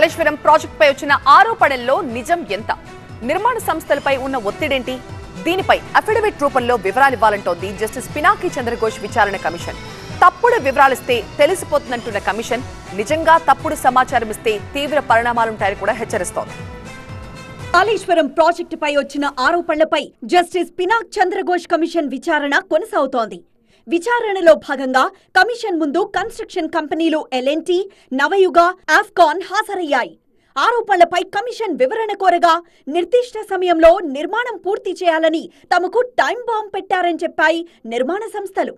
కాళేశ్వరం ప్రాజెక్టుపై వచ్చిన ఆరోపణల్లో నిజం ఎంత? నిర్మాణ సంస్థలపై ఉన్న ఒత్తిడేంటి? దీనిపై అఫిడవిట్ రూపంలో వివరాలివ్వాలంటోంది జస్టిస్ పినాకి చంద్రఘోష్ విచారణ కమిషన్. తప్పుడు వివరాలిస్తే తెలిసిపోతుందంటున్న కమిషన్ నిజంగా తప్పుడు సమాచారం ఇస్తే తీవ్ర పరిణామాలుంటాయని కూడా హెచ్చరిస్తోంది. కాళేశ్వరం ప్రాజెక్టుపై వచ్చిన ఆరోపణలపై జస్టిస్ పినాక్ చంద్రఘోష్ కమిషన్ విచారణ కొనసాగుతోంది. విచారణలో భాగంగా కమిషన్ ముందు కన్స్ట్రక్షన్ కంపెనీలు ఎల్ఎన్టీ, నవయుగ, ఆఫ్కాన్ హాజరయ్యాయి. ఆరోపణలపై కమిషన్ వివరణ కోరగా నిర్దిష్ట సమయంలో నిర్మాణం పూర్తి చేయాలని తమకు టైం బాంబ్ పెట్టారని చెప్పాయి నిర్మాణ సంస్థలు.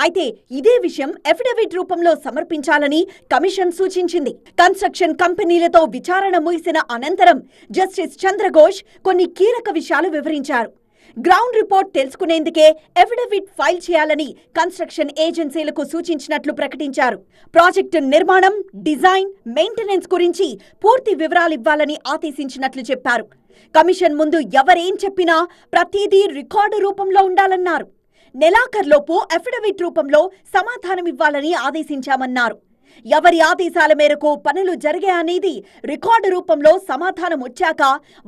అయితే ఇదే విషయం అఫిడవిట్ రూపంలో సమర్పించాలని కమిషన్ సూచించింది. కన్స్ట్రక్షన్ కంపెనీలతో విచారణ ముగిసిన అనంతరం జస్టిస్ చంద్రఘోష్ కొన్ని కీలక విషయాలు వివరించారు. గ్రౌండ్ రిపోర్ట్ తెలుసుకునేందుకే అఫిడవిట్ ఫైల్ చేయాలని కన్స్ట్రక్షన్ ఏజెన్సీలకు సూచించినట్లు ప్రకటించారు. ప్రాజెక్టు నిర్మాణం, డిజైన్, మెయింటెనెన్స్ గురించి పూర్తి వివరాలివ్వాలని ఆదేశించినట్లు చెప్పారు. కమిషన్ ముందు ఎవరేం చెప్పినా ప్రతిదీ రికార్డు రూపంలో ఉండాలన్నారు. నెలాఖర్లోపు అఫిడవిట్ రూపంలో సమాధానమివ్వాలని ఆదేశించామన్నారు. ఎవరి ఆదేశాల మేరకు పనులు జరిగాయనేది రికార్డు రూపంలో సమాధానం వచ్చాక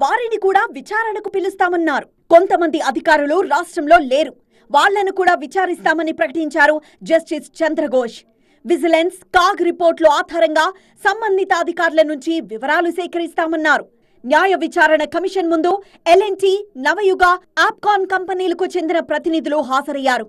వారిని కూడా విచారణకు పిలుస్తామన్నారు. కొంతమంది అధికారులు రాష్ట్రంలో లేరు, వాళ్లను కూడా విచారిస్తామని ప్రకటించారు జస్టిస్ చంద్రఘోష్. విజిలెన్స్, కాగ్ రిపోర్టుల ఆధారంగా సంబంధిత అధికారుల నుంచి వివరాలు సేకరిస్తామన్నారు. న్యాయ విచారణ కమిషన్ ముందు ఎల్ఎన్టీ, నవయుగ, ఆప్కాన్ కంపెనీలకు చెందిన ప్రతినిధులు హాజరయ్యారు.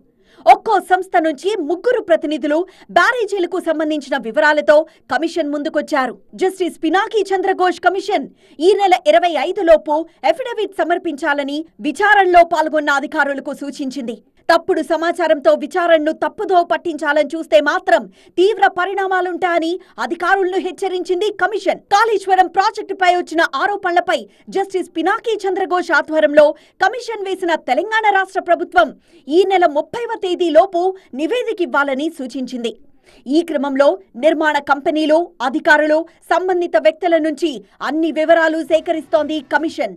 ఒక్కో సంస్థ నుంచి 3 ప్రతినిధులు బ్యారేజీలకు సంబంధించిన వివరాలతో కమిషన్ ముందుకొచ్చారు. జస్టిస్ పినాకి చంద్రఘోష్ కమిషన్ ఈ నెల 25 లోపు అఫిడవిట్ సమర్పించాలని విచారణలో పాల్గొన్న అధికారులకు సూచించింది. తప్పుడు సమాచారంతో విచారణను తప్పుదో పట్టించాలని చూస్తే మాత్రం తీవ్ర పరిణామాలుంటాయని అధికారులను హెచ్చరించింది కమిషన్. కాళేశ్వరం ప్రాజెక్టుపై వచ్చిన ఆరోపణలపై జస్టిస్ పినాకి చంద్రఘోష్ ఆధ్వర్యంలో కమిషన్ వేసిన తెలంగాణ రాష్ట్ర ప్రభుత్వం ఈ నెల 30వ తేదీలోపు నివేదిక ఇవ్వాలని సూచించింది. ఈ క్రమంలో నిర్మాణ కంపెనీలు, అధికారులు, సంబంధిత వ్యక్తుల నుంచి అన్ని వివరాలు సేకరిస్తోంది కమిషన్.